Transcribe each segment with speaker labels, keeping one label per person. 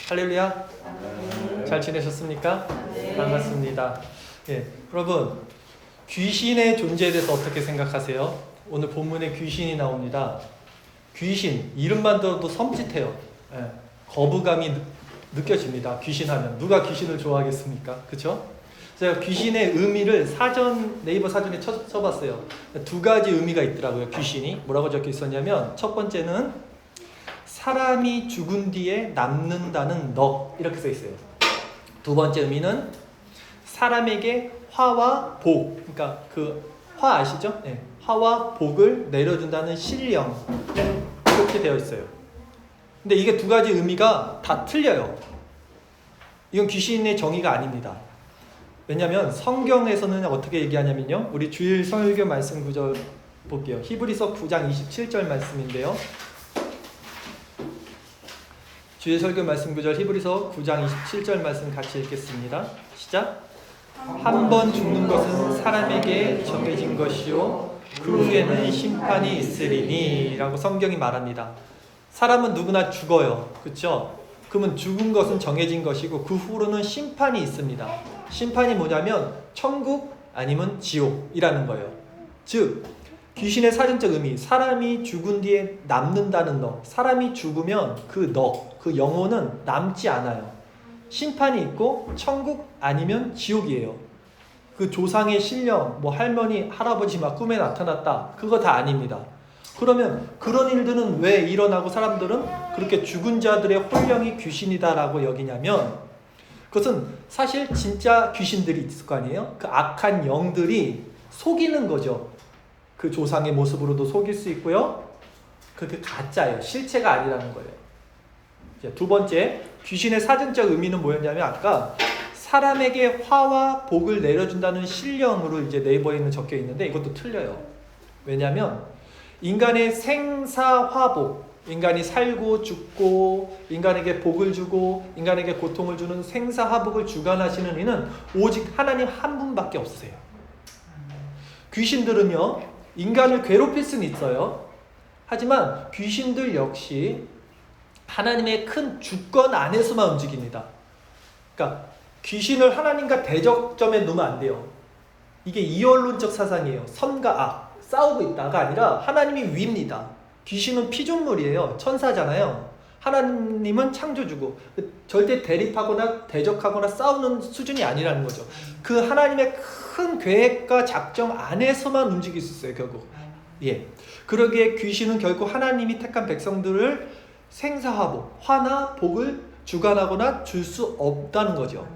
Speaker 1: 할렐루야. 잘 지내셨습니까? 반갑습니다. 예, 여러분 귀신의 존재에 대해서 어떻게 생각하세요? 오늘 본문에 귀신이 나옵니다. 귀신 이름만 들어도 섬찟해요. 예, 거부감이 느껴집니다. 귀신하면 누가 귀신을 좋아하겠습니까? 그렇죠? 제가 귀신의 의미를 네이버 사전에 쳐봤어요. 두 가지 의미가 있더라고요. 귀신이 뭐라고 적혀 있었냐면 첫 번째는 사람이 죽은 뒤에 남는다는 넋 이렇게 써 있어요. 두 번째 의미는 사람에게 화와 복, 그러니까 그 화 아시죠? 네. 화와 복을 내려준다는 신령 이렇게 되어 있어요. 근데 이게 두 가지 의미가 다 틀려요. 이건 귀신의 정의가 아닙니다. 왜냐하면 성경에서는 어떻게 얘기하냐면요. 우리 주일 설교 말씀 구절 볼게요. 히브리서 9장 27절 말씀인데요. 주일 설교 말씀 구절 히브리서 9장 27절 말씀 같이 읽겠습니다. 시작. 한 번 죽는 것은 사람에게 정해진 것이요 그 후에는 심판이 있으리니 라고 성경이 말합니다. 사람은 누구나 죽어요. 그렇죠? 그러면 죽은 것은 정해진 것이고 그 후로는 심판이 있습니다. 심판이 뭐냐면 천국 아니면 지옥이라는 거예요. 즉 귀신의 사전적 의미, 사람이 죽은 뒤에 남는다는 너. 사람이 죽으면 그 너, 그 영혼은 남지 않아요. 심판이 있고 천국 아니면 지옥이에요. 그 조상의 신령, 뭐 할머니, 할아버지 막 꿈에 나타났다. 그거 다 아닙니다. 그러면 그런 일들은 왜 일어나고 사람들은 그렇게 죽은 자들의 혼령이 귀신이다라고 여기냐면 그것은 사실 진짜 귀신들이 있을 거 아니에요? 그 악한 영들이 속이는 거죠. 그 조상의 모습으로도 속일 수 있고요. 그게 가짜예요. 실체가 아니라는 거예요. 이제 두 번째, 귀신의 사전적 의미는 뭐였냐면 아까 사람에게 화와 복을 내려준다는 신령으로 이제 네이버에 있는 적혀 있는데 이것도 틀려요. 왜냐하면 인간의 생사화복, 인간이 살고 죽고 인간에게 복을 주고 인간에게 고통을 주는 생사화복을 주관하시는 이는 오직 하나님 한 분밖에 없으세요. 귀신들은요 인간을 괴롭힐 수는 있어요. 하지만 귀신들 역시 하나님의 큰 주권 안에서만 움직입니다. 그러니까 귀신을 하나님과 대적점에 놓으면 안 돼요. 이게 이원론적 사상이에요. 선과 악 싸우고 있다가 아니라 하나님이 위입니다. 귀신은 피조물이에요. 천사잖아요. 하나님은 창조주고 절대 대립하거나 대적하거나 싸우는 수준이 아니라는 거죠. 그 하나님의 큰 계획과 작정 안에서만 움직일 수 있어요. 결국. 예. 그러기에 귀신은 결국 하나님이 택한 백성들을 생사화복, 화나 복을 주관하거나 줄 수 없다는 거죠.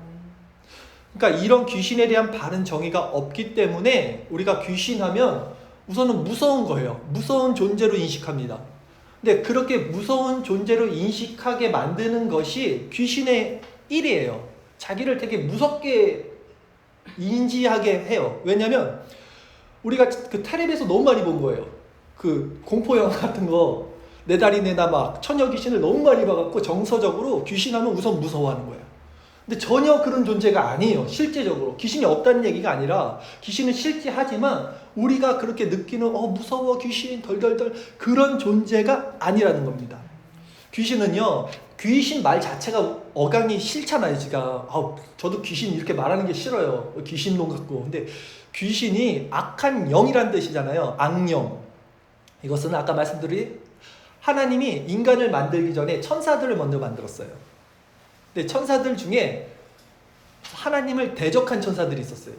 Speaker 1: 그러니까 이런 귀신에 대한 바른 정의가 없기 때문에 우리가 귀신하면 우선은 무서운 거예요. 무서운 존재로 인식합니다. 근데 그렇게 무서운 존재로 인식하게 만드는 것이 귀신의 일이에요. 자기를 되게 무섭게 인지하게 해요. 왜냐면 우리가 그 텔레비에서 너무 많이 본 거예요. 그 공포 영화 같은 거 내 다리 내나 막 처녀 귀신을 너무 많이 봐갖고 정서적으로 귀신하면 우선 무서워하는 거예요. 근데 전혀 그런 존재가 아니에요. 실제적으로 귀신이 없다는 얘기가 아니라 귀신은 실제하지만 우리가 그렇게 느끼는 무서워 귀신 덜덜덜 그런 존재가 아니라는 겁니다. 귀신은요 귀신 말 자체가 어강이 싫잖아요. 제가 저도 귀신 이렇게 말하는 게 싫어요. 귀신놈 같고. 근데 귀신이 악한 영이란 뜻이잖아요. 악령. 이것은 아까 말씀드린 하나님이 인간을 만들기 전에 천사들을 먼저 만들었어요. 근데 천사들 중에 하나님을 대적한 천사들이 있었어요.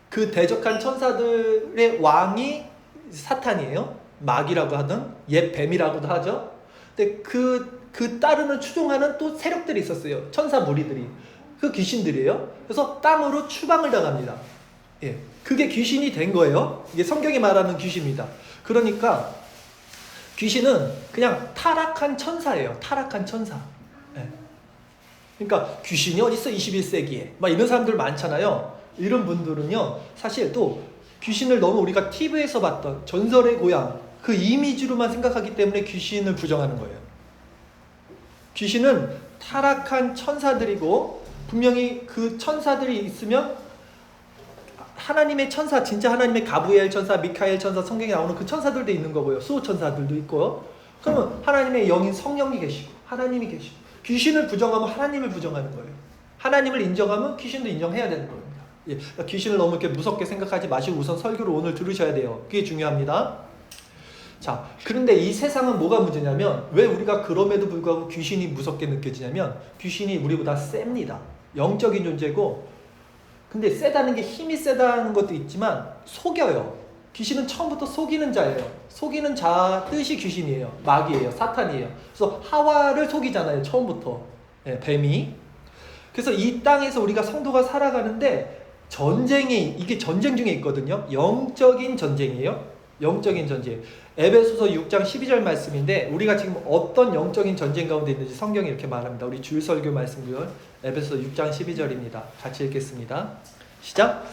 Speaker 1: 그 대적한 천사들의 왕이 사탄이에요. 마귀라고 하든 옛 뱀이라고도 하죠. 근데 그 따르는 추종하는 또 세력들이 있었어요. 천사 무리들이. 그 귀신들이에요. 그래서 땅으로 추방을 당합니다. 예, 그게 귀신이 된 거예요. 이게 성경이 말하는 귀신입니다. 그러니까 귀신은 그냥 타락한 천사예요. 타락한 천사. 예. 그러니까 귀신이 어딨어 21세기에 막 이런 사람들 많잖아요. 이런 분들은요 사실 또 귀신을 너무 우리가 TV에서 봤던 전설의 고향 그 이미지로만 생각하기 때문에 귀신을 부정하는 거예요. 귀신은 타락한 천사들이고 분명히 그 천사들이 있으면 하나님의 천사, 진짜 하나님의 가브리엘 천사, 미카엘 천사, 성경에 나오는 그 천사들도 있는 거고요. 수호 천사들도 있고요. 그러면 하나님의 영인 성령이 계시고 하나님이 계시고 귀신을 부정하면 하나님을 부정하는 거예요. 하나님을 인정하면 귀신도 인정해야 되는 겁니다. 예, 귀신을 너무 이렇게 무섭게 생각하지 마시고 우선 설교를 오늘 들으셔야 돼요. 그게 중요합니다. 자, 그런데 이 세상은 뭐가 문제냐면 왜 우리가 그럼에도 불구하고 귀신이 무섭게 느껴지냐면 귀신이 우리보다 셉니다. 영적인 존재고, 근데 세다는 게 힘이 세다는 것도 있지만 속여요. 귀신은 처음부터 속이는 자예요. 속이는 자 뜻이 귀신이에요. 마귀예요. 사탄이에요. 그래서 하와를 속이잖아요. 처음부터. 예, 뱀이. 그래서 이 땅에서 우리가 성도가 살아가는데 이게 전쟁 중에 있거든요. 영적인 전쟁이에요. 영적인 전쟁. 에베소서 6장 12절 말씀인데 우리가 지금 어떤 영적인 전쟁 가운데 있는지 성경이 이렇게 말합니다. 우리 주일 설교 말씀을 에베소서 6장 12절입니다. 같이 읽겠습니다. 시작.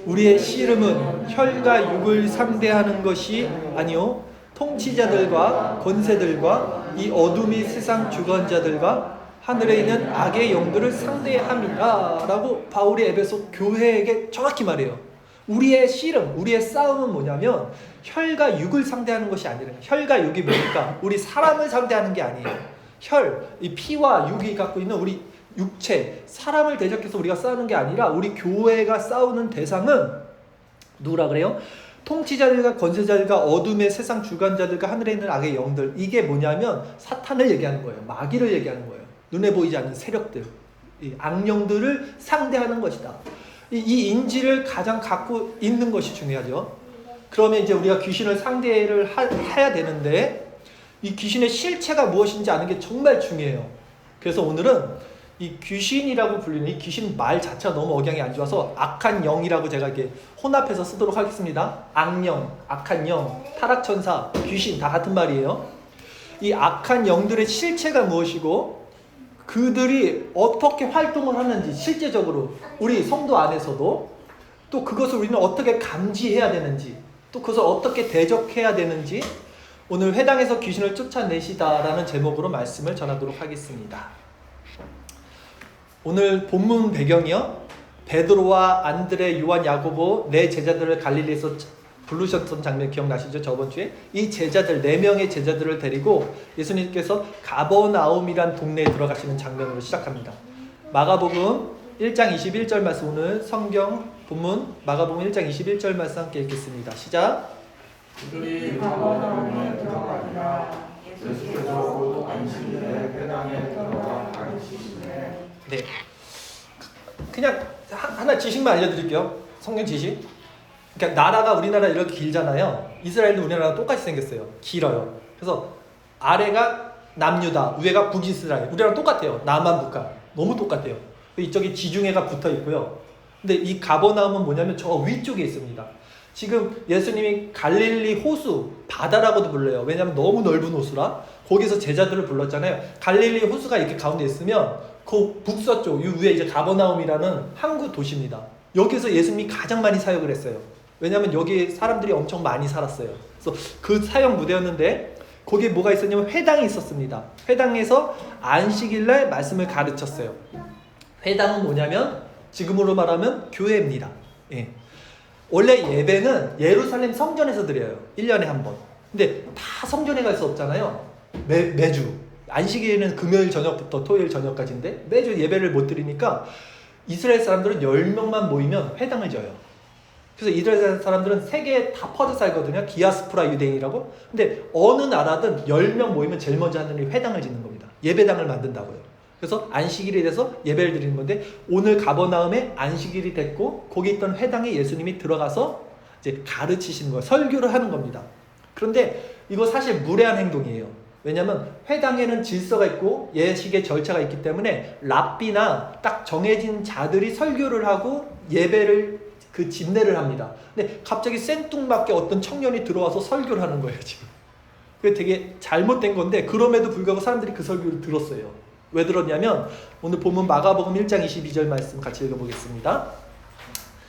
Speaker 1: 우리의 씨름은 혈과 육을 상대하는 것이 아니요 통치자들과 권세들과 이 어둠이 세상 주관자들과 하늘에 있는 악의 영들을 상대함이라 라고 바울이 에베소 교회에게 정확히 말해요. 우리의 씨름, 우리의 싸움은 뭐냐면 혈과 육을 상대하는 것이 아니라, 혈과 육이 뭡니까? 우리 사람을 상대하는 게 아니에요. 혈, 이 피와 육이 갖고 있는 우리 육체, 사람을 대적해서 우리가 싸우는 게 아니라 우리 교회가 싸우는 대상은 누구라 그래요? 통치자들과 권세자들과 어둠의 세상 주관자들과 하늘에 있는 악의 영들. 이게 뭐냐면 사탄을 얘기하는 거예요. 마귀를 얘기하는 거예요. 눈에 보이지 않는 세력들, 이 악령들을 상대하는 것이다. 이 인지를 가장 갖고 있는 것이 중요하죠. 그러면 이제 우리가 귀신을 상대를 해야 되는데 이 귀신의 실체가 무엇인지 아는 게 정말 중요해요. 그래서 오늘은 이 귀신이라고 불리는 이 귀신 말 자체가 너무 억양이 안 좋아서 악한 영이라고 제가 이렇게 혼합해서 쓰도록 하겠습니다. 악령, 악한 영, 타락천사, 귀신 다 같은 말이에요. 이 악한 영들의 실체가 무엇이고 그들이 어떻게 활동을 하는지 실제적으로 우리 성도 안에서도 또 그것을 우리는 어떻게 감지해야 되는지 또 그것을 어떻게 대적해야 되는지 오늘 회당에서 귀신을 쫓아내시다라는 제목으로 말씀을 전하도록 하겠습니다. 오늘 본문 배경이요. 베드로와 안드레, 요한, 야고보 네 제자들을 갈릴리에서 부르셨던 장면 기억나시죠? 저번 주에 이 제자들 4명의 제자들을 데리고 예수님께서 가버나움이란 동네에 들어가시는 장면으로 시작합니다. 마가복음 1장 21절 말씀, 오늘 성경 본문 마가복음 1장 21절 말씀 함께 읽겠습니다. 시작.
Speaker 2: 그들이 가버나움에 들어가니라. 예수께서 안식일에 회당에 들어가 가르치시되.
Speaker 1: 네, 그냥 하나 지식만 알려드릴게요. 성경 지식. 그러니까 나라가 우리나라 이렇게 길잖아요. 이스라엘도 우리나라랑 똑같이 생겼어요. 길어요. 그래서 아래가 남유다, 위에가 북이스라엘. 우리랑 똑같아요. 남한 북한 너무 똑같아요. 이쪽에 지중해가 붙어 있고요. 근데 이 가버나움은 뭐냐면 저 위쪽에 있습니다. 지금 예수님이 갈릴리 호수, 바다라고도 불러요. 왜냐하면 너무 넓은 호수라. 거기서 제자들을 불렀잖아요. 갈릴리 호수가 이렇게 가운데 있으면 그 북서쪽, 이 위에 이제 가버나움이라는 항구 도시입니다. 여기서 예수님이 가장 많이 사역을 했어요. 왜냐하면 여기 사람들이 엄청 많이 살았어요. 그래서 그 사역 무대였는데 거기에 뭐가 있었냐면 회당이 있었습니다. 회당에서 안식일날 말씀을 가르쳤어요. 회당은 뭐냐면 지금으로 말하면 교회입니다. 예. 원래 예배는 예루살렘 성전에서 드려요. 1년에 한 번. 근데 다 성전에 갈 수 없잖아요. 매주. 안식일에는 금요일 저녁부터 토요일 저녁까지인데 매주 예배를 못 드리니까 이스라엘 사람들은 10명만 모이면 회당을 져요. 그래서 이스라엘 사람들은 세계에 다 퍼져 살거든요. 디아스포라 유대인이라고. 근데 어느 나라든 10명 모이면 제일 먼저 하는 일이 회당을 짓는 겁니다. 예배당을 만든다고요. 그래서 안식일이 돼서 예배를 드리는 건데 오늘 가버나움에 안식일이 됐고 거기 있던 회당에 예수님이 들어가서 이제 가르치시는 거예요. 설교를 하는 겁니다. 그런데 이거 사실 무례한 행동이에요. 왜냐하면 회당에는 질서가 있고 예식의 절차가 있기 때문에 랍비나 딱 정해진 자들이 설교를 하고 예배를 그 집례를 합니다. 근데 갑자기 생뚱맞게 어떤 청년이 들어와서 설교를 하는 거예요. 지금 그게 되게 잘못된 건데 그럼에도 불구하고 사람들이 그 설교를 들었어요. 왜 들었냐면 오늘 본문 마가복음 1장 22절 말씀 같이 읽어보겠습니다.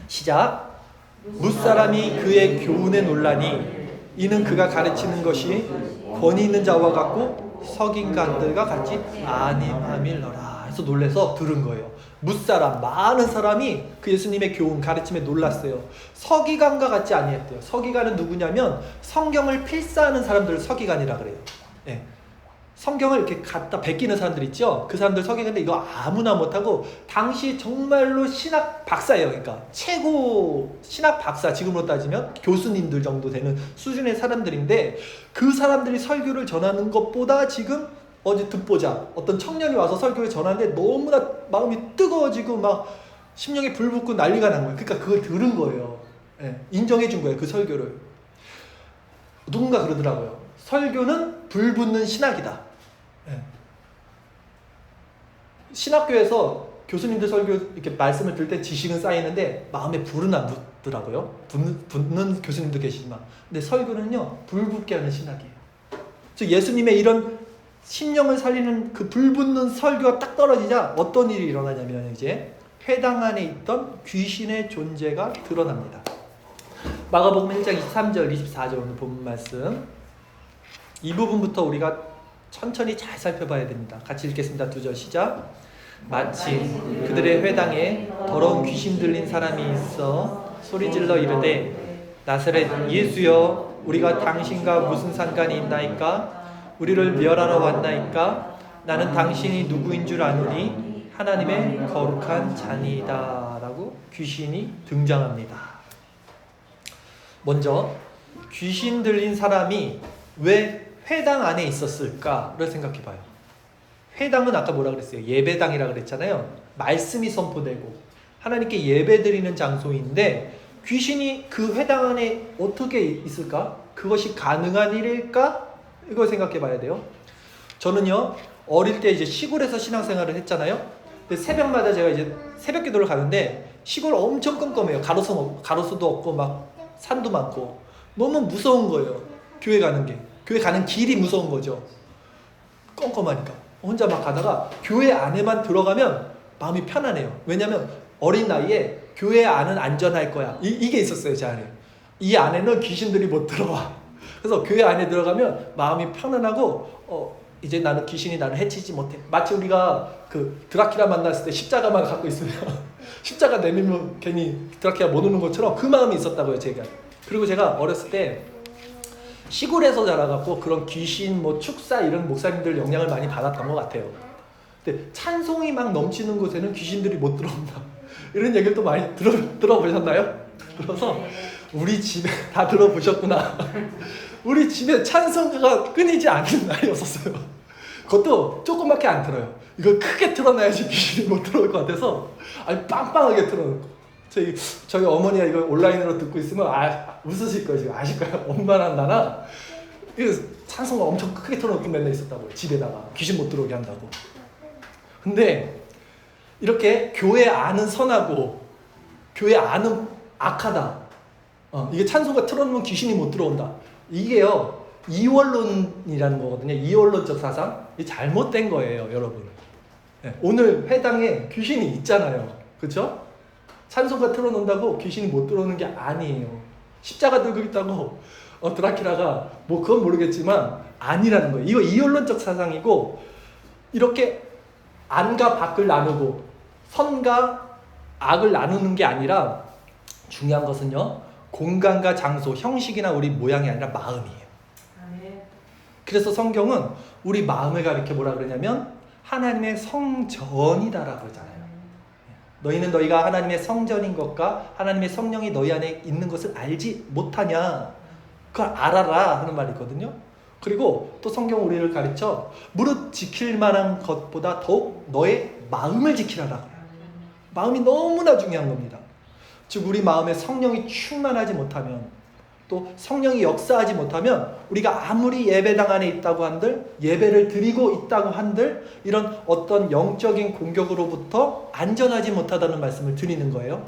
Speaker 1: 시작. 무사람이 그의 교훈에 놀라니 이는 그가 가르치는 것이 권위 있는 자와 같고 석인간들과 같이 아님함일러라 해서 놀래서 들은 거예요. 무사람, 많은 사람이 그 예수님의 교훈, 가르침에 놀랐어요. 서기관과 같지 아니했대요. 서기관은 누구냐면 성경을 필사하는 사람들을 서기관이라 그래요. 예. 성경을 이렇게 갖다 베끼는 사람들 있죠? 그 사람들 설교했는데 이거 아무나 못하고 당시 정말로 신학 박사예요. 그러니까 최고 신학 박사, 지금으로 따지면 교수님들 정도 되는 수준의 사람들인데 그 사람들이 설교를 전하는 것보다 지금 어제 듣보자 어떤 청년이 와서 설교를 전하는데 너무나 마음이 뜨거워지고 막 심령에 불 붙고 난리가 난 거예요. 그러니까 그걸 들은 거예요. 예, 인정해 준 거예요. 그 설교를. 누군가 그러더라고요. 설교는 불 붙는 신학이다. 예. 신학교에서 교수님들 설교 이렇게 말씀을 들을 때 지식은 쌓이는데 마음에 불은 안 붙더라고요. 붙는 교수님도 계시지만. 근데 설교는요, 불 붙게 하는 신학이에요. 즉 예수님의 이런 심령을 살리는 그 불 붙는 설교가 딱 떨어지자 어떤 일이 일어나냐면 이제 회당 안에 있던 귀신의 존재가 드러납니다. 마가복음 1장 23절, 24절 오늘 본문 말씀. 이 부분부터 우리가 천천히 잘 살펴봐야 됩니다. 같이 읽겠습니다. 2절 시작. 마침 그들의 회당에 더러운 귀신 들린 사람이 있어 소리질러 이르되 나사렛 예수여 우리가 당신과 무슨 상관이 있나이까? 우리를 멸하러 왔나이까? 나는 당신이 누구인 줄 아노니 하나님의 거룩한 자니이다 라고 귀신이 등장합니다. 먼저 귀신 들린 사람이 왜 회당 안에 있었을까를 생각해 봐요. 회당은 아까 뭐라 그랬어요? 예배당이라 그랬잖아요. 말씀이 선포되고 하나님께 예배드리는 장소인데 귀신이 그 회당 안에 어떻게 있을까? 그것이 가능한 일일까? 이걸 생각해 봐야 돼요. 저는요 어릴 때 이제 시골에서 신앙생활을 했잖아요. 근데 새벽마다 제가 이제 새벽 기도를 가는데 시골 엄청 껌껌해요. 가로수도 없고 막 산도 많고 너무 무서운 거예요. 교회 가는 게. 교회 가는 길이 무서운 거죠. 껌껌하니까. 혼자 막 가다가 교회 안에만 들어가면 마음이 편안해요. 왜냐면 어린 나이에 교회 안은 안전할 거야. 이게 있었어요, 제 안에. 이 안에는 귀신들이 못 들어와. 그래서 교회 안에 들어가면 마음이 편안하고 이제 나는 귀신이 나를 해치지 못해. 마치 우리가 그 드라큘라 만났을 때 십자가만 갖고 있으면 십자가 내밀면 괜히 드라큘라 못 오는 것처럼 그 마음이 있었다고요, 제가. 그리고 제가 어렸을 때 시골에서 자라갖고 그런 귀신, 뭐 축사 이런 목사님들 영향을 많이 받았던 것 같아요. 근데 찬송이 막 넘치는 곳에는 귀신들이 못 들어온다. 이런 얘기를 또 많이 들어보셨나요? 그래서 우리 집에 다 들어보셨구나. 우리 집에 찬송가가 끊이지 않는 날이었었어요. 그것도 조그맣게 안 틀어요. 이걸 크게 틀어놔야지 귀신이 못 들어올 것 같아서 아니 빵빵하게 틀어놓고 저희 어머니가 이걸 온라인으로 듣고 있으면 웃으실 거예요. 지금 아실 거예요. 엄마랑 나나 찬송가 엄청 크게 틀어놓고 맨날 있었다고요. 집에다가 귀신 못 들어오게 한다고. 근데 이렇게 교회 안은 선하고 교회 안은 악하다. 이게 찬송가 틀어놓으면 귀신이 못 들어온다. 이게요 이원론이라는 거거든요. 이원론적 사상. 이게 잘못된 거예요, 여러분. 네, 오늘 회당에 귀신이 있잖아요. 그렇죠? 찬송가 틀어놓는다고 귀신이 못 들어오는 게 아니에요. 십자가 들고 있다고 드라큘라가 뭐 그건 모르겠지만 아니라는 거예요. 이거 이원론적 사상이고 이렇게 안과 밖을 나누고 선과 악을 나누는 게 아니라 중요한 것은요 공간과 장소, 형식이나 우리 모양이 아니라 마음이에요. 그래서 성경은 우리 마음을 가리켜 뭐라 그러냐면 하나님의 성전이다라고 그러잖아요. 너희는 너희가 하나님의 성전인 것과 하나님의 성령이 너희 안에 있는 것을 알지 못하냐. 그걸 알아라 하는 말이 있거든요. 그리고 또 성경은 우리를 가르쳐 무릇 지킬 만한 것보다 더욱 너의 마음을 지키라라. 마음이 너무나 중요한 겁니다. 즉 우리 마음에 성령이 충만하지 못하면 또 성령이 역사하지 못하면 우리가 아무리 예배당 안에 있다고 한들 예배를 드리고 있다고 한들 이런 어떤 영적인 공격으로부터 안전하지 못하다는 말씀을 드리는 거예요.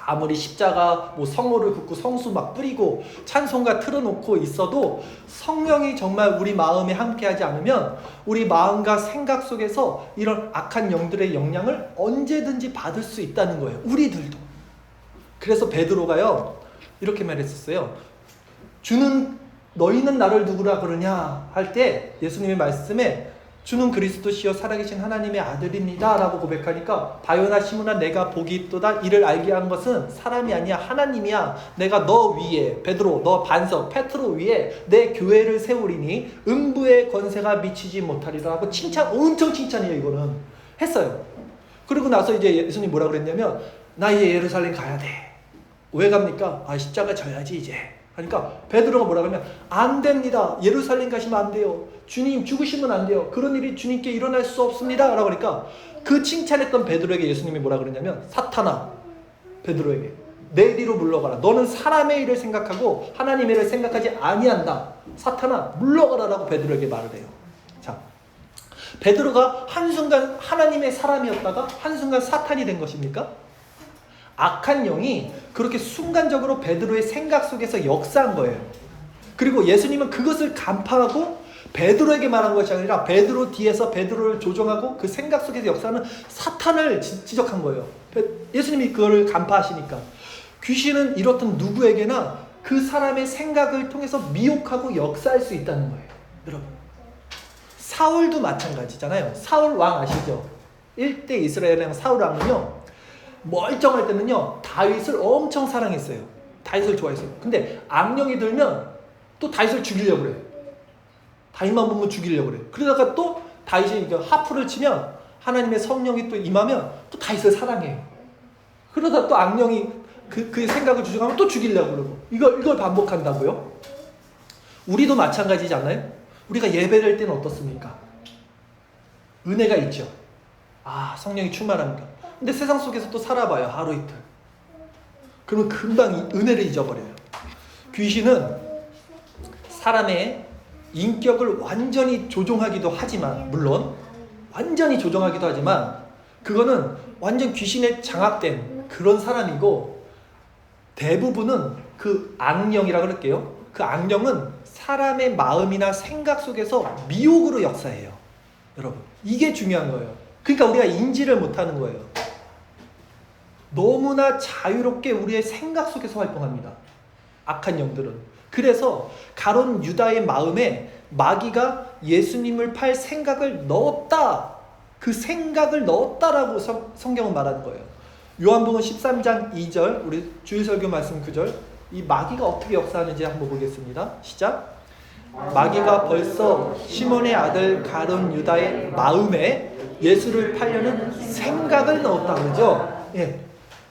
Speaker 1: 아무리 십자가 뭐 성모를 긋고 성수 막 뿌리고 찬송가 틀어놓고 있어도 성령이 정말 우리 마음에 함께하지 않으면 우리 마음과 생각 속에서 이런 악한 영들의 영향을 언제든지 받을 수 있다는 거예요. 우리들도. 그래서 베드로가요 이렇게 말했었어요. 주는 너희는 나를 누구라 그러냐 할 때 예수님의 말씀에 주는 그리스도시요 살아계신 하나님의 아들입니다 라고 고백하니까 바요나 시므나 내가 복이 있도다 이를 알게 한 것은 사람이 아니야 하나님이야. 내가 너 위에 베드로 너 반석 페트로 위에 내 교회를 세우리니 음부의 권세가 미치지 못하리라 하고 칭찬 엄청 칭찬이에요. 이거는 했어요. 그리고 나서 이제 예수님 뭐라 그랬냐면 나 이제 예루살렘 가야 돼. 왜 갑니까? 아 십자가 져야지 이제. 그러니까 베드로가 뭐라 그러면 안 됩니다. 예루살렘 가시면 안 돼요. 주님 죽으시면 안 돼요. 그런 일이 주님께 일어날 수 없습니다. 라고 하니까 그 칭찬했던 베드로에게 예수님이 뭐라 그러냐면 사탄아 베드로에게 내 뒤로 물러가라. 너는 사람의 일을 생각하고 하나님의 일을 생각하지 아니한다. 사탄아 물러가라 라고 베드로에게 말을 해요. 자, 베드로가 한순간 하나님의 사람이었다가 한순간 사탄이 된 것입니까? 악한 영이 그렇게 순간적으로 베드로의 생각 속에서 역사한 거예요. 그리고 예수님은 그것을 간파하고 베드로에게 말한 것이 아니라 베드로 뒤에서 베드로를 조종하고 그 생각 속에서 역사하는 사탄을 지적한 거예요. 예수님이 그거를 간파하시니까 귀신은 이렇든 누구에게나 그 사람의 생각을 통해서 미혹하고 역사할 수 있다는 거예요. 여러분 사울도 마찬가지잖아요. 사울 왕 아시죠? 1대 이스라엘의 사울 왕은요 멀쩡할 때는요 다윗을 엄청 사랑했어요. 다윗을 좋아했어요. 근데 악령이 들면 또 다윗을 죽이려고 그래요. 다윗만 보면 죽이려고 그래요. 그러다가 또 다윗이 하프를 치면 하나님의 성령이 또 임하면 또 다윗을 사랑해요. 그러다 또 악령이 그 생각을 주장하면 또 죽이려고 그러고 이걸 반복한다고요? 우리도 마찬가지지 않나요? 우리가 예배될 때는 어떻습니까? 은혜가 있죠. 아 성령이 충만합니다. 근데 세상 속에서 또 살아봐요. 하루 이틀. 그러면 금방 은혜를 잊어버려요. 귀신은 사람의 인격을 완전히 조종하기도 하지만 물론 완전히 조종하기도 하지만 그거는 완전 귀신에 장악된 그런 사람이고 대부분은 그 악령이라고 할게요. 그 악령은 사람의 마음이나 생각 속에서 미혹으로 역사해요. 여러분 이게 중요한 거예요. 그러니까 우리가 인지를 못하는 거예요. 너무나 자유롭게 우리의 생각 속에서 활동합니다. 악한 영들은. 그래서 가룟 유다의 마음에 마귀가 예수님을 팔 생각을 넣었다. 그 생각을 넣었다라고 성경은 말하는 거예요. 요한복음 13장 2절 우리 주일설교 말씀 9절 이 마귀가 어떻게 역사하는지 한번 보겠습니다. 시작. 마귀가 벌써 시몬의 아들 가룟 유다의 마음에 예수를 팔려는 생각을 넣었다 그러죠. 예.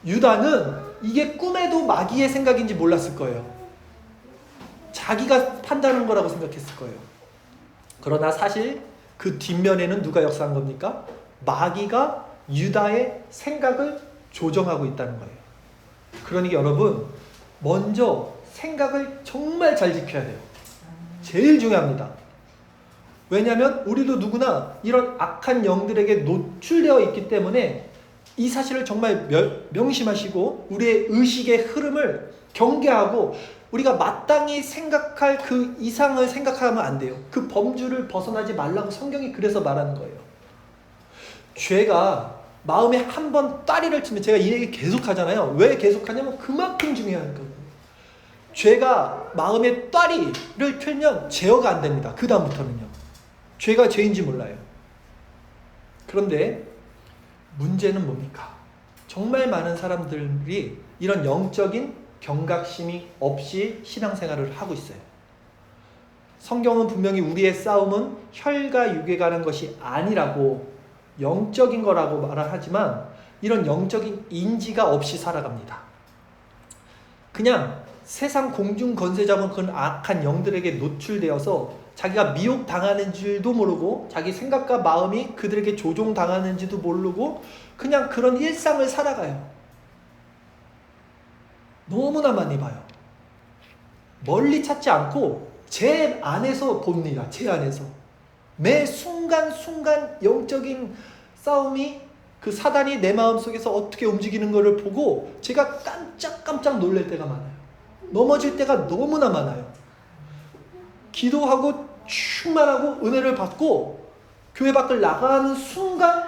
Speaker 1: 유다는 이게 꿈에도 마귀의 생각인지 몰랐을 거예요. 자기가 판단한 거라고 생각했을 거예요. 그러나 사실 그 뒷면에는 누가 역사한 겁니까? 마귀가 유다의 생각을 조정하고 있다는 거예요. 그러니까 여러분 먼저 생각을 정말 잘 지켜야 돼요. 제일 중요합니다. 왜냐하면 우리도 누구나 이런 악한 영들에게 노출되어 있기 때문에 이 사실을 정말 명심하시고 우리의 의식의 흐름을 경계하고 우리가 마땅히 생각할 그 이상을 생각하면 안 돼요. 그 범주를 벗어나지 말라고 성경이 그래서 말하는 거예요. 죄가 마음에 한 번 따리를 치면 제가 이 얘기 계속 하잖아요. 왜 계속 하냐면 그만큼 중요한 거예요. 죄가 마음에 따리를 틀면 제어가 안 됩니다. 그 다음부터는요. 죄가 죄인지 몰라요. 그런데 문제는 뭡니까? 정말 많은 사람들이 이런 영적인 경각심이 없이 신앙생활을 하고 있어요. 성경은 분명히 우리의 싸움은 혈과 육에 관한 것이 아니라고 영적인 거라고 말을 하지만 이런 영적인 인지가 없이 살아갑니다. 그냥 세상 공중 권세 잡은 그런 악한 영들에게 노출되어서 자기가 미혹당하는 줄도 모르고 자기 생각과 마음이 그들에게 조종당하는지도 모르고 그냥 그런 일상을 살아가요. 너무나 많이 봐요. 멀리 찾지 않고 제 안에서 봅니다. 제 안에서. 매 순간순간 영적인 싸움이 그 사단이 내 마음속에서 어떻게 움직이는 것을 보고 제가 깜짝깜짝 놀랄 때가 많아요. 넘어질 때가 너무나 많아요. 기도하고 충만하고 은혜를 받고 교회 밖을 나가는 순간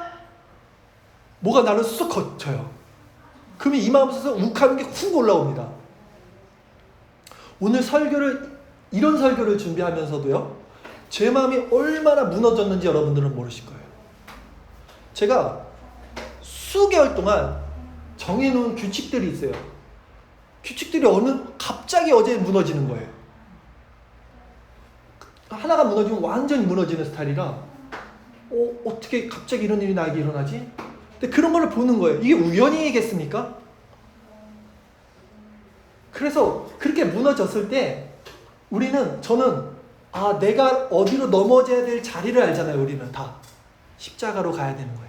Speaker 1: 뭐가 나를 쑥 거쳐요. 그러면 이 마음속에서 욱하는 게 훅 올라옵니다. 오늘 설교를 이런 설교를 준비하면서도요. 제 마음이 얼마나 무너졌는지 여러분들은 모르실 거예요. 제가 수개월 동안 정해놓은 규칙들이 있어요. 규칙들이 갑자기 어제 무너지는 거예요. 하나가 무너지면 완전히 무너지는 스타일이라 어떻게 갑자기 이런 일이 나에게 일어나지? 근데 그런 걸 보는 거예요. 이게 우연이겠습니까? 그래서 그렇게 무너졌을 때 저는 내가 어디로 넘어져야 될 자리를 알잖아요. 우리는 다 십자가로 가야 되는 거예요.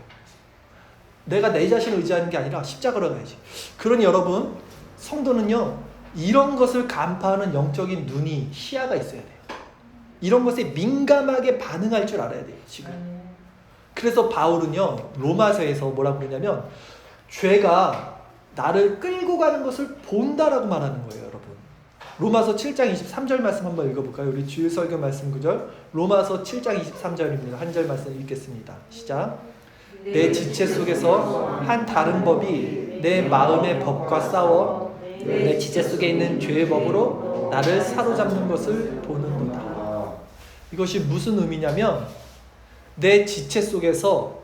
Speaker 1: 내가 내 자신을 의지하는 게 아니라 십자가로 가야지. 그러니 여러분, 성도는요, 이런 것을 간파하는 영적인 눈이, 시야가 있어야 돼요. 이런 것에 민감하게 반응할 줄 알아야 돼요, 지금. 그래서 바울은요, 로마서에서 뭐라고 그러냐면, 죄가 나를 끌고 가는 것을 본다라고 말하는 거예요, 여러분. 로마서 7장 23절 말씀 한번 읽어볼까요? 우리 주일 설교 말씀 구절. 로마서 7장 23절입니다. 한 절 말씀 읽겠습니다. 시작. 내 지체 속에서 한 다른 법이 내 마음의 법과 싸워 내 지체 속에 있는 죄의 법으로 나를 사로잡는 것을 보는도다. 이것이 무슨 의미냐면, 내 지체 속에서,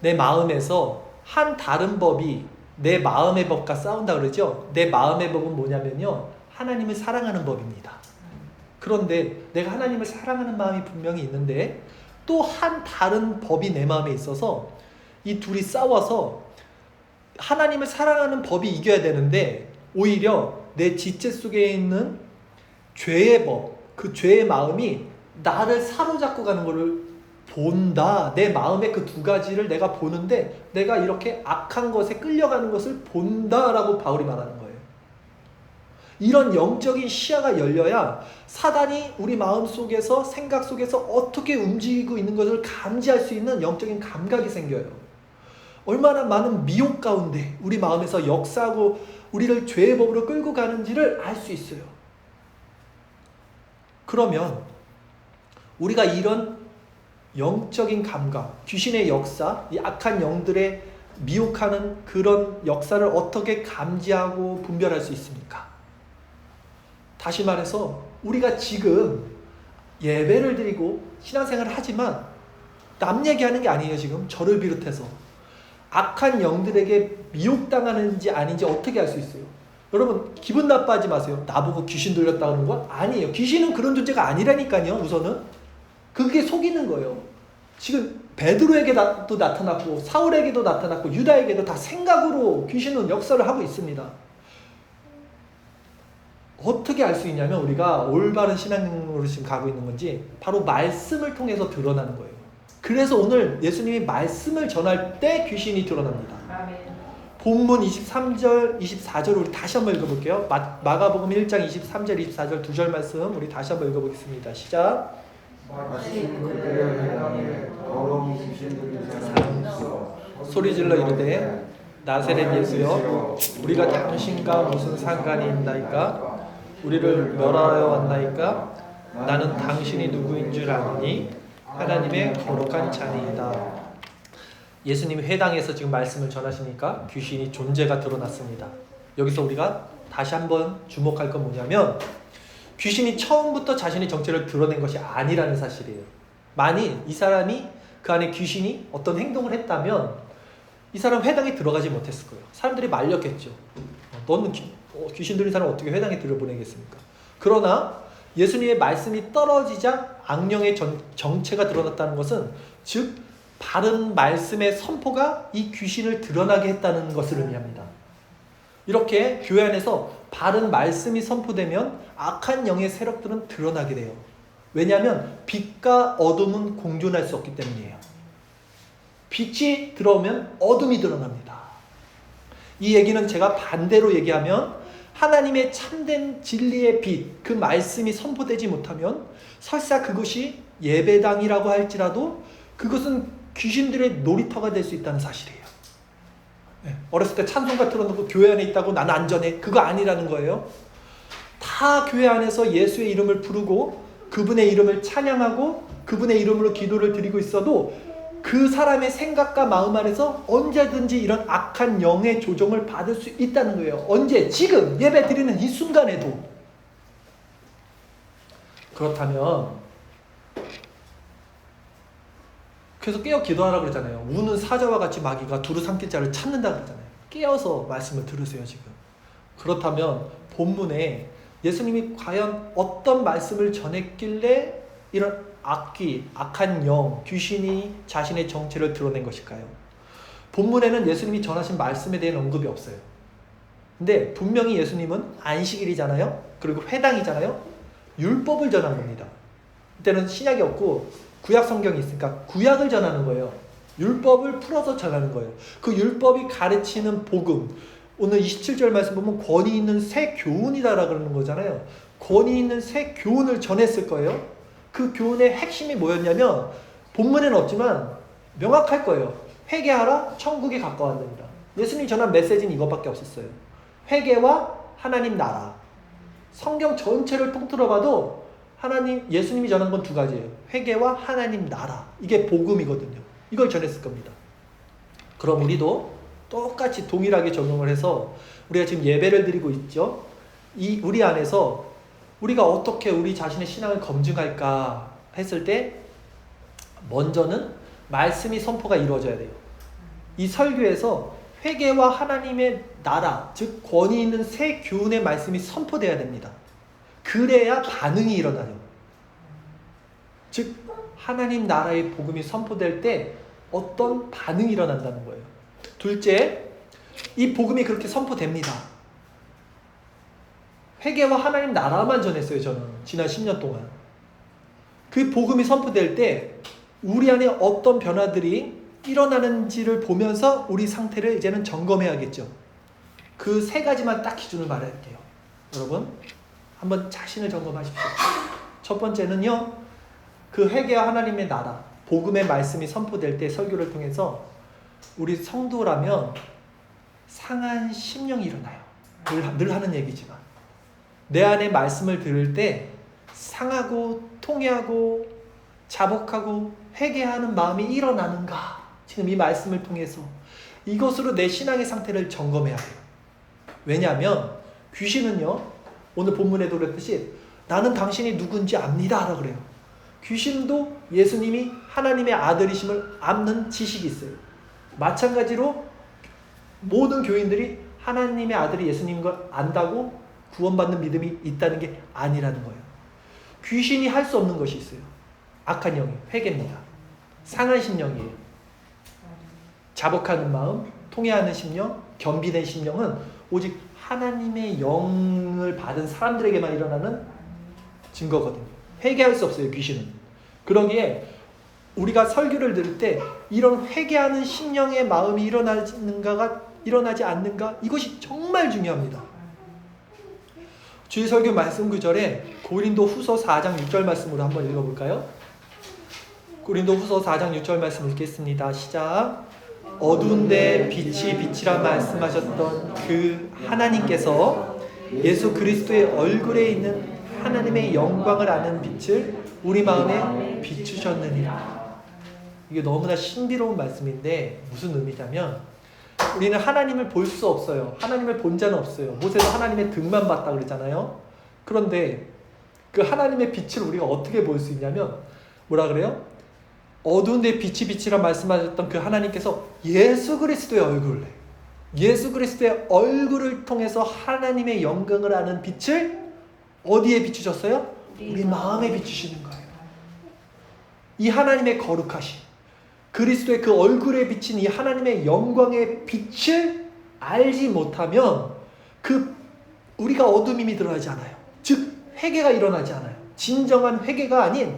Speaker 1: 내 마음에서 한 다른 법이 내 마음의 법과 싸운다 그러죠. 내 마음의 법은 뭐냐면요, 하나님을 사랑하는 법입니다. 그런데 내가 하나님을 사랑하는 마음이 분명히 있는데 또 한 다른 법이 내 마음에 있어서 이 둘이 싸워서 하나님을 사랑하는 법이 이겨야 되는데 오히려 내 지체 속에 있는 죄의 법, 그 죄의 마음이 나를 사로잡고 가는 것을 본다. 내 마음의 그 두 가지를 내가 보는데 내가 이렇게 악한 것에 끌려가는 것을 본다라고 바울이 말하는 거예요. 이런 영적인 시야가 열려야 사단이 우리 마음 속에서, 생각 속에서 어떻게 움직이고 있는 것을 감지할 수 있는 영적인 감각이 생겨요. 얼마나 많은 미혹 가운데 우리 마음에서 역사하고 우리를 죄의 법으로 끌고 가는지를 알 수 있어요. 그러면 우리가 이런 영적인 감각, 귀신의 역사, 이 악한 영들의 미혹하는 그런 역사를 어떻게 감지하고 분별할 수 있습니까? 다시 말해서 우리가 지금 예배를 드리고 신앙생활을 하지만 남 얘기하는 게 아니에요. 지금 저를 비롯해서 악한 영들에게 미혹당하는지 아닌지 어떻게 알 수 있어요? 여러분, 기분 나빠하지 마세요. 나보고 귀신 들렸다 그러는 거 아니에요. 귀신은 그런 존재가 아니라니까요. 우선은 그게 속이는 거예요. 지금 베드로에게도 나타났고 사울에게도 나타났고 유다에게도 다 생각으로 귀신은 역사를 하고 있습니다. 어떻게 알 수 있냐면 우리가 올바른 신앙으로 지금 가고 있는 건지 바로 말씀을 통해서 드러나는 거예요. 그래서 오늘 예수님이 말씀을 전할 때 귀신이 드러납니다.
Speaker 2: 아멘.
Speaker 1: 본문 23절, 24절 우리 다시 한번 읽어볼게요. 마가복음 1장 23절, 24절 두 절 말씀 우리 다시 한번 읽어보겠습니다. 시작.
Speaker 2: 마침 그때에 해당에 더러운 귀신들이 있어
Speaker 1: 소리질러 이르되 나사렛 예수여, 우리가 당신과 무슨 상관이 있나이까? 우리를 멸하여 왔나이까? 나는 당신이 누구인 줄 아느니 하나님의 거룩한 자니이다. 예수님이 회당에서 지금 말씀을 전하시니까 귀신이 존재가 드러났습니다. 여기서 우리가 다시 한번 주목할 건 뭐냐면 귀신이 처음부터 자신의 정체를 드러낸 것이 아니라는 사실이에요. 만일 이 사람이 그 안에 귀신이 어떤 행동을 했다면 이 사람 회당에 들어가지 못했을 거예요. 사람들이 말렸겠죠. 너는 귀신 들린 사람 어떻게 회당에 들여보내겠습니까? 그러나 예수님의 말씀이 떨어지자 악령의 정체가 드러났다는 것은 즉 바른 말씀의 선포가 이 귀신을 드러나게 했다는 것을 의미합니다. 이렇게 교회 안에서 바른 말씀이 선포되면 악한 영의 세력들은 드러나게 돼요. 왜냐하면 빛과 어둠은 공존할 수 없기 때문이에요. 빛이 들어오면 어둠이 드러납니다. 이 얘기는 제가 반대로 얘기하면 하나님의 참된 진리의 빛, 그 말씀이 선포되지 못하면 설사 그것이 예배당이라고 할지라도 그것은 귀신들의 놀이터가 될 수 있다는 사실이에요. 어렸을 때 찬송가 틀어놓고 교회 안에 있다고 나는 안전해. 그거 아니라는 거예요. 다 교회 안에서 예수의 이름을 부르고 그분의 이름을 찬양하고 그분의 이름으로 기도를 드리고 있어도 그 사람의 생각과 마음 안에서 언제든지 이런 악한 영의 조종을 받을 수 있다는 거예요. 언제? 지금 예배 드리는 이 순간에도. 그렇다면 그래서 깨어 기도하라 그러잖아요. 우는 사자와 같이 마귀가 두루 삼킬 자를 찾는다 그러잖아요. 깨어서 말씀을 들으세요 지금. 그렇다면 본문에 예수님이 과연 어떤 말씀을 전했길래 이런 악한 영, 귀신이 자신의 정체를 드러낸 것일까요? 본문에는 예수님이 전하신 말씀에 대한 언급이 없어요. 근데 분명히 예수님은 안식일이잖아요. 그리고 회당이잖아요. 율법을 전한 겁니다. 이때는 신약이 없고 구약 성경이 있으니까 구약을 전하는 거예요. 율법을 풀어서 전하는 거예요. 그 율법이 가르치는 복음, 오늘 27절 말씀 보면 권위 있는 새 교훈이다라고 그러는 거잖아요. 권위 있는 새 교훈을 전했을 거예요. 그 교훈의 핵심이 뭐였냐면 본문에는 없지만 명확할 거예요. 회개하라, 천국이 가까웠습니다. 예수님이 전한 메시지는 이것밖에 없었어요. 회개와 하나님 나라. 성경 전체를 통틀어 봐도 예수님이 전한 건 두 가지예요. 회개와 하나님 나라. 이게 복음이거든요. 이걸 전했을 겁니다. 그럼 우리도 똑같이 동일하게 적용을 해서 우리가 지금 예배를 드리고 있죠. 우리 안에서 우리가 어떻게 우리 자신의 신앙을 검증할까 했을 때 먼저는 말씀이 선포가 이루어져야 돼요. 이 설교에서 회개와 하나님의 나라, 즉 권위 있는 새 교훈의 말씀이 선포돼야 됩니다. 그래야 반응이 일어나요. 즉 하나님 나라의 복음이 선포될 때 어떤 반응이 일어난다는 거예요. 둘째, 이 복음이 그렇게 선포됩니다. 회개와 하나님 나라만 전했어요. 저는 지난 10년 동안. 그 복음이 선포될 때 우리 안에 어떤 변화들이 일어나는지를 보면서 우리 상태를 이제는 점검해야겠죠. 그 세 가지만 딱 기준을 말할게요. 여러분 한번 자신을 점검하십시오. 첫 번째는요, 그 회개와 하나님의 나라, 복음의 말씀이 선포될 때 설교를 통해서 우리 성도라면 상한 심령이 일어나요. 늘 하는 얘기지만 내 안에 말씀을 들을 때 상하고 통회하고 자복하고 회개하는 마음이 일어나는가? 지금 이 말씀을 통해서 이것으로 내 신앙의 상태를 점검해야 해요. 왜냐하면 귀신은요, 오늘 본문에도 그랬듯이 나는 당신이 누군지 압니다 라고 그래요. 귀신도 예수님이 하나님의 아들이심을 아는 지식이 있어요. 마찬가지로 모든 교인들이 하나님의 아들이 예수님인 걸 안다고 구원받는 믿음이 있다는 게 아니라는 거예요. 귀신이 할 수 없는 것이 있어요. 악한 영이 회개입니다. 상한 심령이에요. 자복하는 마음, 통회하는 심령, 겸비된 심령은 오직 하나님의 영을 받은 사람들에게만 일어나는 증거거든요. 회개할 수 없어요, 귀신은. 그러기에 우리가 설교를 들을 때 이런 회개하는 심령의 마음이 일어나지 않는가? 이것이 정말 중요합니다. 주일 설교 말씀 구절에 고린도 후서 4장 6절 말씀으로 한번 읽어볼까요? 고린도 후서 4장 6절 말씀 읽겠습니다. 시작. 어두운데 빛이 빛이라 말씀하셨던 그 하나님께서 예수 그리스도의 얼굴에 있는 하나님의 영광을 아는 빛을 우리 마음에 비추셨느니라. 이게 너무나 신비로운 말씀인데 무슨 의미냐면 우리는 하나님을 볼 수 없어요. 하나님을 본 자는 없어요. 모세도 하나님의 등만 봤다 그랬잖아요. 그런데 그 하나님의 빛을 우리가 어떻게 볼 수 있냐면 뭐라 그래요? 어두운데 빛이 빛이라 말씀하셨던 그 하나님께서 예수 그리스도의 얼굴을 통해서 하나님의 영광을 아는 빛을 어디에 비추셨어요? 우리 마음에 비추시는 거예요. 이 하나님의 거룩하심, 그리스도의 그 얼굴에 비친 이 하나님의 영광의 빛을 알지 못하면 우리가 어둠임이 드러나지 않아요. 즉 회개가 일어나지 않아요. 진정한 회개가 아닌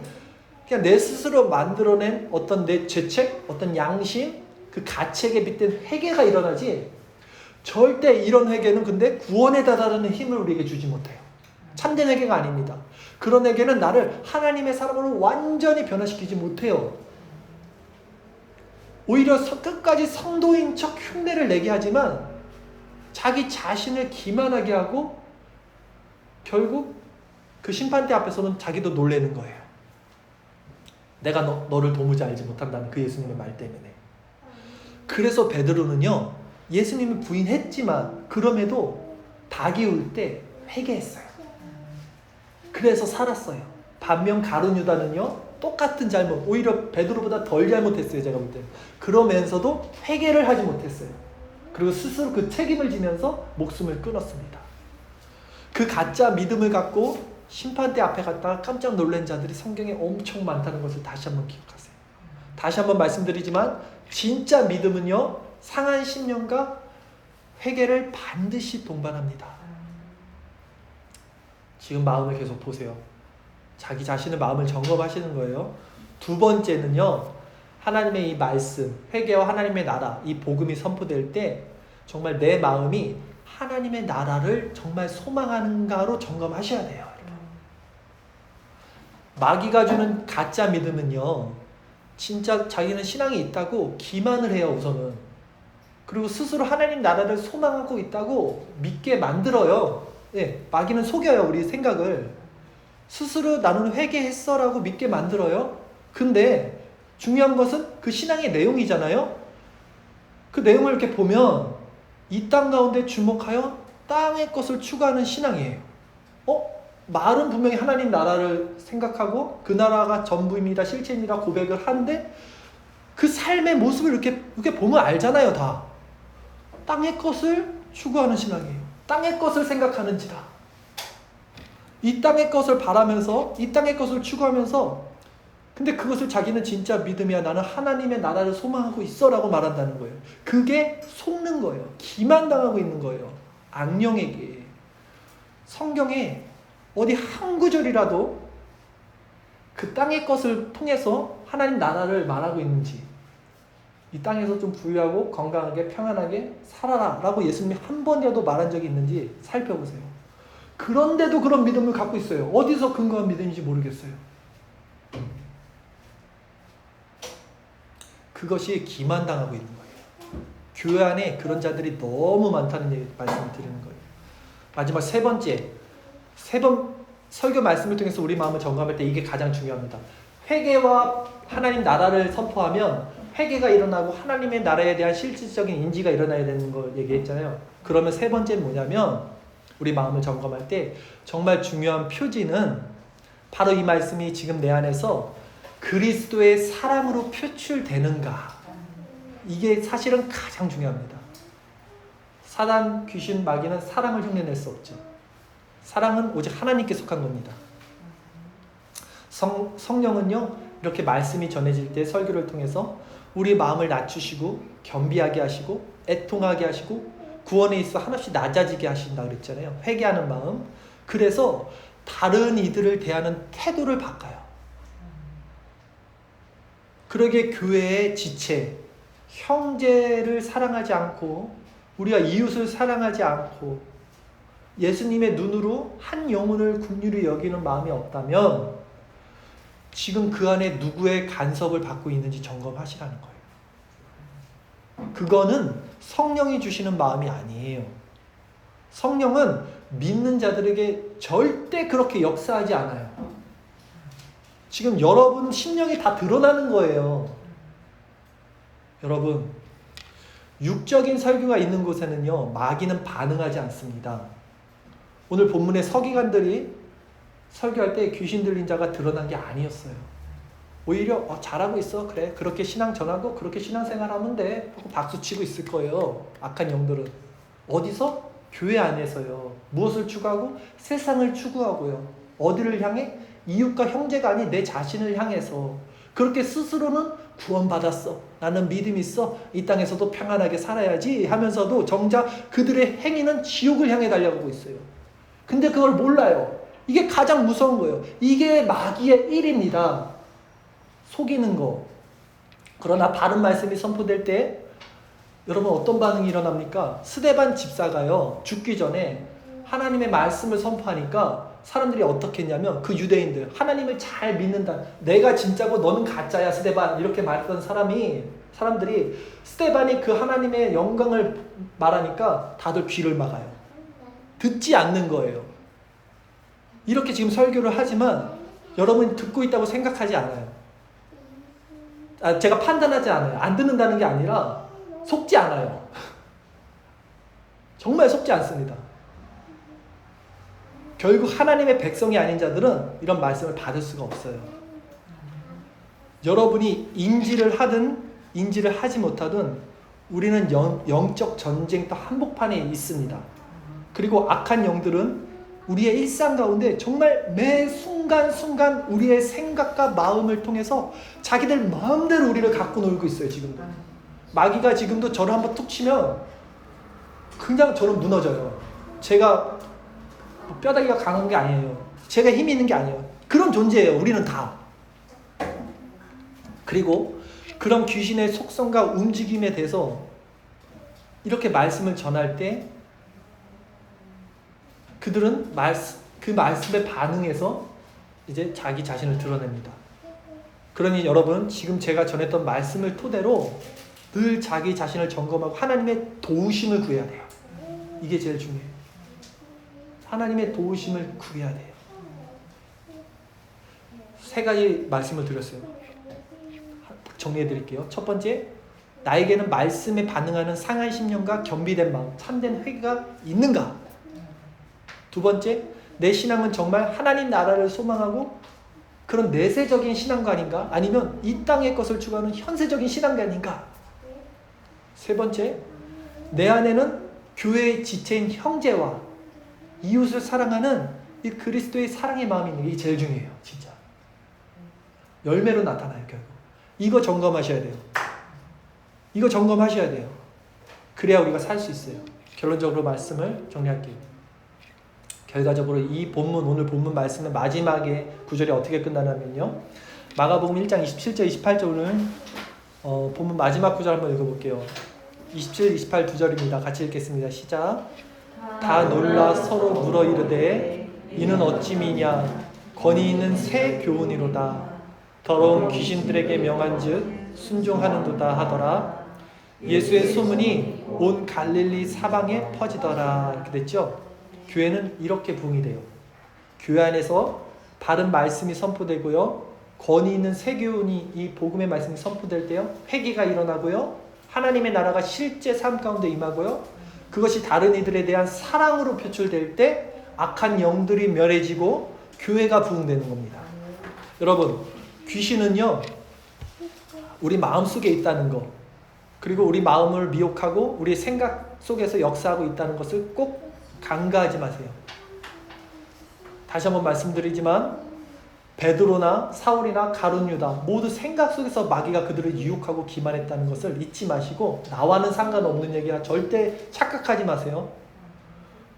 Speaker 1: 그냥 내 스스로 만들어낸 어떤 내 죄책, 어떤 양심, 그 가책에 빗댄 회개가 일어나지, 절대 이런 회개는 근데 구원에 다다르는 힘을 우리에게 주지 못해요. 참된 회개가 아닙니다. 그런 회개는 나를 하나님의 사람으로 완전히 변화시키지 못해요. 오히려 끝까지 성도인 척 흉내를 내게 하지만 자기 자신을 기만하게 하고 결국 그 심판대 앞에서는 자기도 놀라는 거예요. 내가 너를 도무지 알지 못한다는 그 예수님의 말 때문에. 그래서 베드로는요, 예수님을 부인했지만 그럼에도 닭이 울 때 회개했어요. 그래서 살았어요. 반면 가룟 유다는요, 똑같은 잘못, 오히려 베드로보다 덜 잘못했어요. 제가 볼 때. 그러면서도 회개를 하지 못했어요. 그리고 스스로 그 책임을 지면서 목숨을 끊었습니다. 그 가짜 믿음을 갖고 심판대 앞에 갔다가 깜짝 놀란 자들이 성경에 엄청 많다는 것을 다시 한번 기억하세요. 다시 한번 말씀드리지만 진짜 믿음은요, 상한 심령과 회개를 반드시 동반합니다. 지금 마음을 계속 보세요. 자기 자신의 마음을 점검하시는 거예요. 두 번째는요, 하나님의 이 말씀, 회개와 하나님의 나라, 이 복음이 선포될 때 정말 내 마음이 하나님의 나라를 정말 소망하는가로 점검하셔야 돼요. 마귀가 주는 가짜 믿음은요, 진짜 자기는 신앙이 있다고 기만을 해요. 우선은. 그리고 스스로 하나님 나라를 소망하고 있다고 믿게 만들어요. 예, 마귀는 속여요. 우리 생각을. 스스로 나는 회개했어 라고 믿게 만들어요. 근데 중요한 것은 그 신앙의 내용이잖아요. 그 내용을 이렇게 보면 이 땅 가운데 주목하여 땅의 것을 추구하는 신앙이에요. 말은 분명히 하나님 나라를 생각하고 그 나라가 전부입니다, 실체입니다 고백을 하는데 그 삶의 모습을 이렇게 보면 알잖아요. 다 땅의 것을 추구하는 신앙이에요. 땅의 것을 생각하는지라. 이 땅의 것을 바라면서 이 땅의 것을 추구하면서, 근데 그것을 자기는 진짜 믿음이야, 나는 하나님의 나라를 소망하고 있어 라고 말한다는 거예요. 그게 속는 거예요. 기만당하고 있는 거예요. 악령에게. 성경에 어디 한 구절이라도 그 땅의 것을 통해서 하나님 나라를 말하고 있는지, 이 땅에서 좀 부유하고 건강하게 평안하게 살아라 라고 예수님이 한 번이라도 말한 적이 있는지 살펴보세요. 그런데도 그런 믿음을 갖고 있어요. 어디서 근거한 믿음인지 모르겠어요. 그것이 기만당하고 있는 거예요. 교회 안에 그런 자들이 너무 많다는 말씀을 드리는 거예요. 마지막 세 번째, 설교 말씀을 통해서 우리 마음을 점검할 때 이게 가장 중요합니다. 회개와 하나님 나라를 선포하면 회개가 일어나고 하나님의 나라에 대한 실질적인 인지가 일어나야 되는 걸 얘기했잖아요. 그러면 세 번째는 뭐냐면, 우리 마음을 점검할 때 정말 중요한 표지는 바로 이 말씀이 지금 내 안에서 그리스도의 사랑으로 표출되는가. 이게 사실은 가장 중요합니다. 사단, 귀신, 마귀는 사랑을 흉내낼 수 없죠. 사랑은 오직 하나님께 속한 겁니다. 성령은요, 이렇게 말씀이 전해질 때 설교를 통해서 우리 마음을 낮추시고 겸비하게 하시고 애통하게 하시고 구원에 있어 한없이 낮아지게 하신다 그랬잖아요. 회개하는 마음. 그래서 다른 이들을 대하는 태도를 바꿔요. 그러기에 교회의 지체, 형제를 사랑하지 않고 우리가 이웃을 사랑하지 않고 예수님의 눈으로 한 영혼을 긍휼히 여기는 마음이 없다면 지금 그 안에 누구의 간섭을 받고 있는지 점검하시라는 거예요. 그거는 성령이 주시는 마음이 아니에요. 성령은 믿는 자들에게 절대 그렇게 역사하지 않아요. 지금 여러분 심령이 다 드러나는 거예요. 여러분, 육적인 설교가 있는 곳에는요, 마귀는 반응하지 않습니다. 오늘 본문의 서기관들이 설교할 때 귀신 들린 자가 드러난 게 아니었어요. 오히려 잘하고 있어, 그래, 그렇게 신앙 전하고 그렇게 신앙생활하면 돼 하고 박수치고 있을 거예요. 악한 영들은. 어디서? 교회 안에서요. 무엇을 추구하고? 세상을 추구하고요. 어디를 향해? 이웃과 형제가 아닌 내 자신을 향해서. 그렇게 스스로는 구원받았어, 나는 믿음이 있어, 이 땅에서도 평안하게 살아야지 하면서도 정작 그들의 행위는 지옥을 향해 달려가고 있어요. 근데 그걸 몰라요. 이게 가장 무서운 거예요. 이게 마귀의 일입니다. 속이는 거. 그러나 바른 말씀이 선포될 때 여러분 어떤 반응이 일어납니까? 스데반 집사가요, 죽기 전에 하나님의 말씀을 선포하니까 사람들이 어떻게 했냐면, 그 유대인들, 하나님을 잘 믿는다, 내가 진짜고 너는 가짜야 스데반, 이렇게 말했던 사람들이 스데반이 그 하나님의 영광을 말하니까 다들 귀를 막아요. 듣지 않는 거예요. 이렇게 지금 설교를 하지만 여러분이 듣고 있다고 생각하지 않아요. 제가 판단하지 않아요. 안 듣는다는 게 아니라 속지 않아요. 정말 속지 않습니다. 결국 하나님의 백성이 아닌 자들은 이런 말씀을 받을 수가 없어요. 여러분이 인지를 하든 인지를 하지 못하든 우리는 영적 전쟁터 한복판에 있습니다. 그리고 악한 영들은 우리의 일상 가운데 정말 매 순간순간 우리의 생각과 마음을 통해서 자기들 마음대로 우리를 갖고 놀고 있어요. 지금도 마귀가 지금도 저를 한번 툭 치면 그냥 저는 무너져요. 제가 뼈다귀가 강한 게 아니에요. 제가 힘이 있는 게 아니에요. 그런 존재예요. 우리는 다. 그리고 그런 귀신의 속성과 움직임에 대해서 이렇게 말씀을 전할 때 그들은 그 말씀에 반응해서 이제 자기 자신을 드러냅니다. 그러니 여러분, 지금 제가 전했던 말씀을 토대로 늘 자기 자신을 점검하고 하나님의 도우심을 구해야 돼요. 이게 제일 중요해요. 하나님의 도우심을 구해야 돼요. 3가지 말씀을 드렸어요. 정리해 드릴게요. 첫 번째, 나에게는 말씀에 반응하는 상한 심령과 겸비된 마음, 참된 회개가 있는가? 두 번째, 내 신앙은 정말 하나님 나라를 소망하고 그런 내세적인 신앙관인가? 아니면 이 땅의 것을 추구하는 현세적인 신앙관인가? 세 번째, 내 안에는 교회의 지체인 형제와 이웃을 사랑하는 이 그리스도의 사랑의 마음이 있는 게 제일 중요해요. 진짜 열매로 나타나요. 결국 이거 점검하셔야 돼요. 이거 점검하셔야 돼요. 그래야 우리가 살 수 있어요. 결론적으로 말씀을 정리할게요. 결과적으로 이 본문, 오늘 본문 말씀은 마지막에 구절이 어떻게 끝나냐면요, 마가복음 1장 27절 28절을 본문 마지막 구절 한번 읽어볼게요. 27, 28 두 절입니다. 같이 읽겠습니다. 시작. 다 놀라 서로 물어 이르되 이는 어찌 미냐 권위 있는 새 교훈이로다. 더러운 귀신들에게 명한즉 순종하는도다 하더라. 예수의 소문이 온 갈릴리 사방에 퍼지더라. 이렇게 됐죠. 교회는 이렇게 부흥이 돼요. 교회 안에서 바른 말씀이 선포되고요, 권위 있는 새 교훈이, 이 복음의 말씀이 선포될 때요, 회개가 일어나고요, 하나님의 나라가 실제 삶 가운데 임하고요, 그것이 다른 이들에 대한 사랑으로 표출될 때 악한 영들이 멸해지고 교회가 부흥되는 겁니다. 여러분, 귀신은요, 우리 마음속에 있다는 거, 그리고 우리 마음을 미혹하고 우리의 생각 속에서 역사하고 있다는 것을 꼭 간과하지 마세요. 다시 한번 말씀드리지만 베드로나 사울이나 가룟 유다 모두 생각 속에서 마귀가 그들을 유혹하고 기만했다는 것을 잊지 마시고, 나와는 상관없는 얘기라 절대 착각하지 마세요.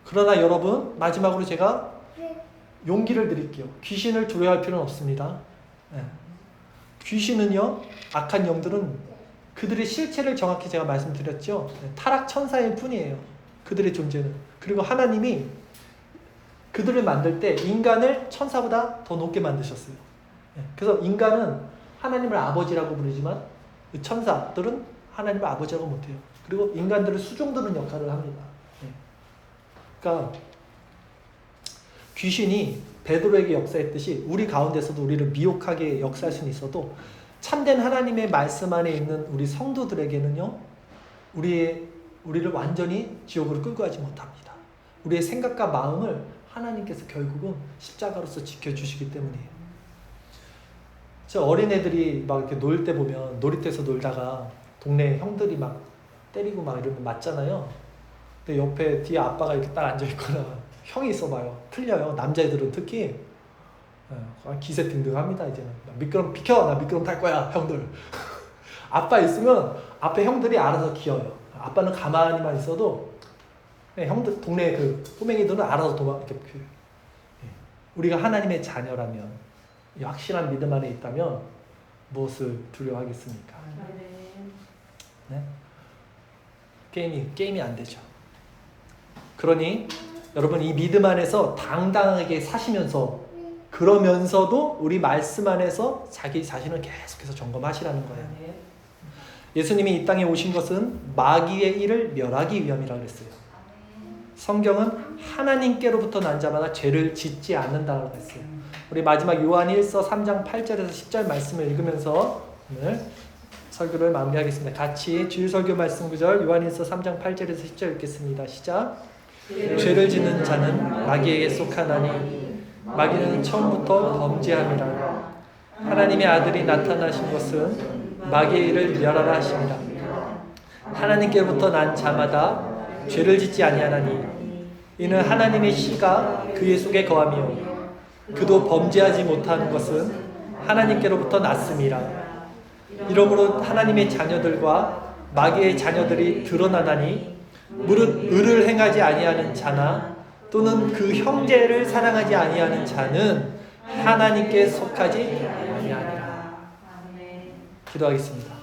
Speaker 1: 그러나 여러분, 마지막으로 제가 용기를 드릴게요. 귀신을 두려워할 필요는 없습니다. 네. 귀신은요, 악한 영들은 그들의 실체를 정확히 제가 말씀드렸죠. 타락 천사일 뿐이에요. 그들의 존재는. 그리고 하나님이 그들을 만들 때 인간을 천사보다 더 높게 만드셨어요. 그래서 인간은 하나님을 아버지라고 부르지만 천사들은 하나님을 아버지라고 못해요. 그리고 인간들을 수종드는 역할을 합니다. 그러니까 귀신이 베드로에게 역사했듯이 우리 가운데서도 우리를 미혹하게 역사할 수는 있어도 참된 하나님의 말씀 안에 있는 우리 성도들에게는요, 우리를 완전히 지옥으로 끌고 가지 못합니다. 우리의 생각과 마음을 하나님께서 결국은 십자가로서 지켜주시기 때문이에요. 저 어린애들이 막 이렇게 놀 때 보면 놀이터에서 놀다가 동네 형들이 막 때리고 막 이러면 맞잖아요. 근데 옆에 뒤에 아빠가 이렇게 딱 앉아있거나 형이 있어봐요. 틀려요. 남자애들은 특히 기세등등합니다. 이제는 미끄럼 비켜, 나 미끄럼 탈 거야 형들. 아빠 있으면 앞에 형들이 알아서 기어요. 아빠는 가만히만 있어도 형들, 동네 그 꼬맹이들은 알아서 이렇게. 우리가 하나님의 자녀라면, 확실한 믿음 안에 있다면 무엇을 두려워하겠습니까? 네? 게임이 안 되죠. 그러니 여러분, 이 믿음 안에서 당당하게 사시면서, 그러면서도 우리 말씀 안에서 자기 자신을 계속해서 점검하시라는 거예요. 예수님이 이 땅에 오신 것은 마귀의 일을 멸하기 위함이라고 그랬어요. 성경은 하나님께로부터 난 자마다 죄를 짓지 않는다고 했어요. 우리 마지막 요한 1서 3장 8절에서 10절 말씀을 읽으면서 오늘 설교를 마무리하겠습니다. 같이 주일 설교 말씀 구절 요한 1서 3장 8절에서 10절 읽겠습니다. 시작. 죄를 짓는 자는 마귀에게 속하나니 마귀는 처음부터 범죄함이라. 하나님의 아들이 나타나신 것은 마귀의 일을 멸하라 하십니다. 하나님께로부터 난 자마다 죄를 짓지 아니하나니 이는 하나님의 씨가 그의 속에 거하며 그도 범죄하지 못하는 것은 하나님께로부터 났음이라. 이러므로 하나님의 자녀들과 마귀의 자녀들이 드러나나니 무릇 의를 행하지 아니하는 자나 또는 그 형제를 사랑하지 아니하는 자는 하나님께 속하지 아니하니라. 기도하겠습니다.